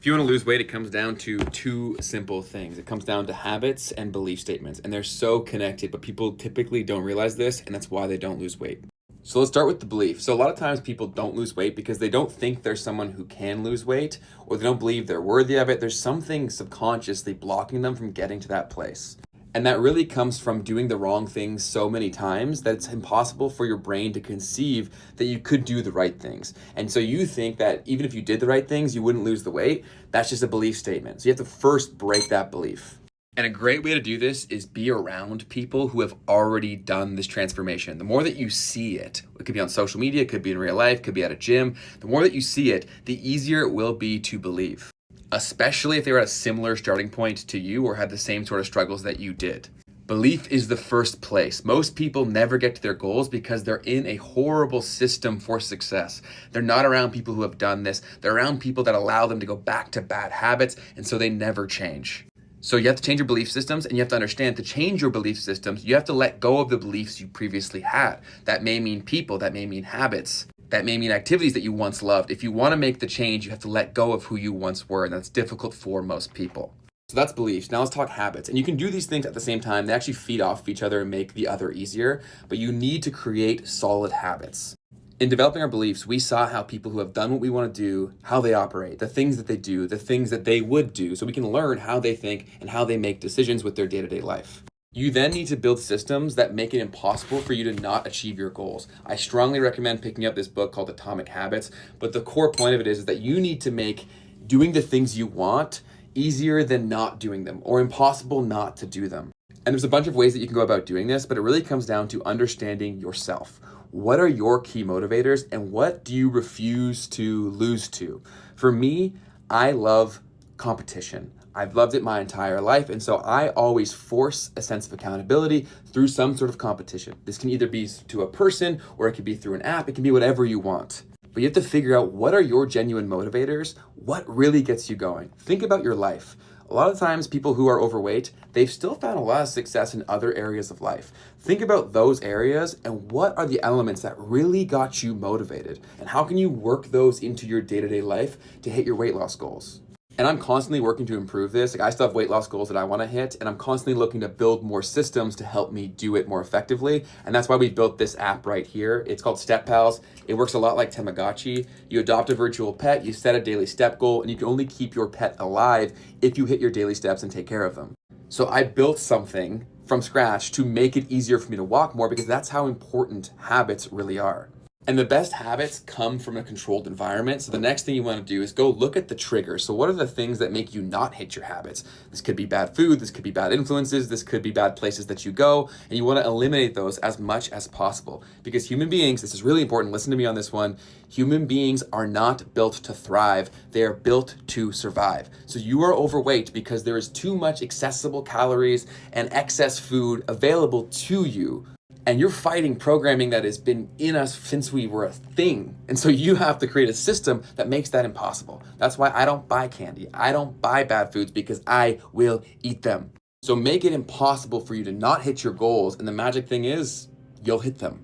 If you want to lose weight, it comes down to two simple things. It comes down to habits and belief statements, and they're so connected, but people typically don't realize this, and that's why they don't lose weight. So let's start with the belief. So a lot of times people don't lose weight because they don't think there's someone who can lose weight, or they don't believe they're worthy of it. There's something subconsciously blocking them from getting to that place. And that really comes from doing the wrong things so many times that it's impossible for your brain to conceive that you could do the right things. And so you think that even if you did the right things, you wouldn't lose the weight. That's just a belief statement. So you have to first break that belief. And a great way to do this is be around people who have already done this transformation. The more that you see it, it could be on social media, it could be in real life, it could be at a gym. The more that you see it, the easier it will be to believe, especially if they were at a similar starting point to you or had the same sort of struggles that you did. Belief is the first place. Most people never get to their goals because they're in a horrible system for success. They're not around people who have done this. They're around people that allow them to go back to bad habits, and so they never change. So you have to change your belief systems, and you have to understand to change your belief systems, you have to let go of the beliefs you previously had. That may mean people, that may mean habits. That may mean activities that you once loved. If you want to make the change, you have to let go of who you once were, and that's difficult for most people. So that's beliefs. Now let's talk habits. And you can do these things at the same time. They actually feed off of each other and make the other easier, but you need to create solid habits. In developing our beliefs, we saw how people who have done what we want to do, how they operate, the things that they do, the things that they would do, so we can learn how they think and how they make decisions with their day-to-day life. You then need to build systems that make it impossible for you to not achieve your goals. I strongly recommend picking up this book called Atomic Habits, but the core point of it is that you need to make doing the things you want easier than not doing them, or impossible not to do them. And there's a bunch of ways that you can go about doing this, but it really comes down to understanding yourself. What are your key motivators, and what do you refuse to lose to? For me, I love competition. I've loved it my entire life, and so I always force a sense of accountability through some sort of competition. This can either be to a person, or it could be through an app. It can be whatever you want. But you have to figure out, what are your genuine motivators? What really gets you going? Think about your life. A lot of times people who are overweight, they've still found a lot of success in other areas of life. Think about those areas and what are the elements that really got you motivated, and how can you work those into your day-to-day life to hit your weight loss goals? And I'm constantly working to improve this. Like, I still have weight loss goals that I want to hit, and I'm constantly looking to build more systems to help me do it more effectively. And that's why we built this app right here. It's called Step Pals. It works a lot like Tamagotchi. You adopt a virtual pet, you set a daily step goal, and you can only keep your pet alive if you hit your daily steps and take care of them. So I built something from scratch to make it easier for me to walk more, because that's how important habits really are. And the best habits come from a controlled environment. So the next thing you want to do is go look at the triggers. So what are the things that make you not hit your habits? This could be bad food, this could be bad influences, this could be bad places that you go, and you want to eliminate those as much as possible. Because human beings, this is really important, listen to me on this one, human beings are not built to thrive, they are built to survive. So you are overweight because there is too much accessible calories and excess food available to you. And you're fighting programming that has been in us since we were a thing. And so you have to create a system that makes that impossible. That's why I don't buy candy. I don't buy bad foods, because I will eat them. So make it impossible for you to not hit your goals. And the magic thing is, you'll hit them.